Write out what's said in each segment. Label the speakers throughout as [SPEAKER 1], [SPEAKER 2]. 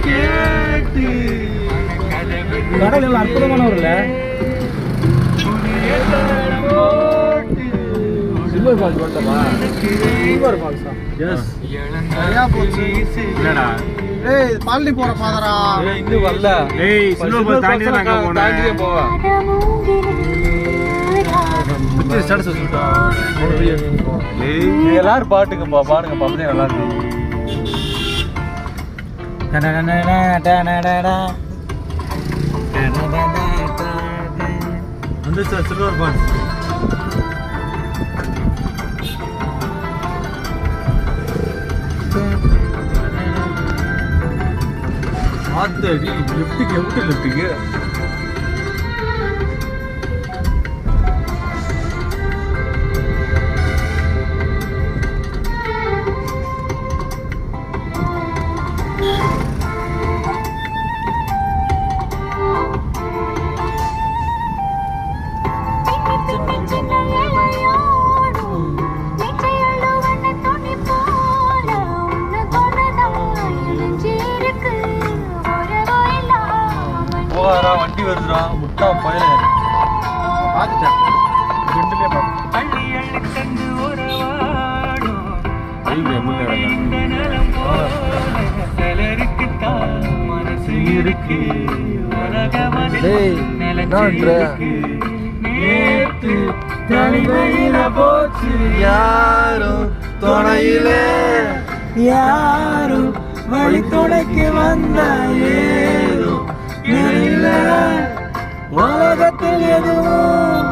[SPEAKER 1] கேட்டு
[SPEAKER 2] கடல் அற்புதமான ஊர்ல சில்வர் ஃபால்ஸ் வந்துட்டமா சில்வர் ஃபால்ஸ் தான்
[SPEAKER 1] எஸ்
[SPEAKER 3] நிறையா போச்சு.
[SPEAKER 1] இல்லடா
[SPEAKER 3] ஏய் பழனி போற பாதரா.
[SPEAKER 2] இன்னும் வரல
[SPEAKER 1] ஏய் சில்வர் ஃபால்ஸ் தாண்டி தான் அங்க
[SPEAKER 2] தாண்டியே
[SPEAKER 1] போனேன்
[SPEAKER 2] போவா ஸ்டேட்டஸ் சொல்லிட்டா
[SPEAKER 1] ஏய்
[SPEAKER 2] எல்லாரும் பாட்டுங்கப்பா பாடுங்க பாப்பதே நல்லா இருக்கு
[SPEAKER 1] வந்து சார் சில்வர் ஃபால்ஸ்
[SPEAKER 2] ஆத்தடி லெஃப்ட்டுக்கு எப்படி லெஃப்ட்டுக்கு போகாதா வண்டி வருதுடா முட்டா பயில
[SPEAKER 3] பாத்துட்டேன்.
[SPEAKER 2] ரெண்டுலயே
[SPEAKER 1] யாரும் துணையிலே
[SPEAKER 2] யாரும் வழி துணைக்கு வந்த ஏதோ உலகத்தில் எதுவும்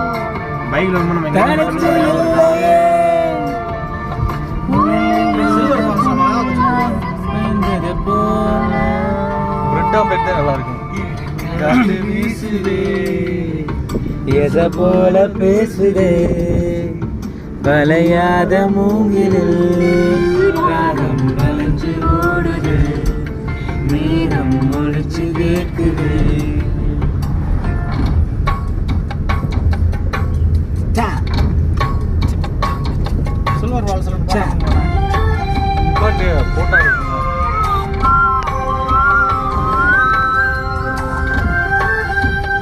[SPEAKER 1] பைக்ல வந்து நம்ம
[SPEAKER 2] தனிச்சு இல்லையே
[SPEAKER 3] சில்வர் ஃபால்ஸாமா?
[SPEAKER 2] பிரெட் ஆம்லெட் தான் நல்லா இருக்கும் காத்து வீசுதே எதை போல பேசுதே வளையாத மூங்கிலில் ராகம் வளைஞ்சு ஓடுது மேகம் ஒழிச்சு கேட்குது
[SPEAKER 3] சில்வர் ஃபால்ஸ்ல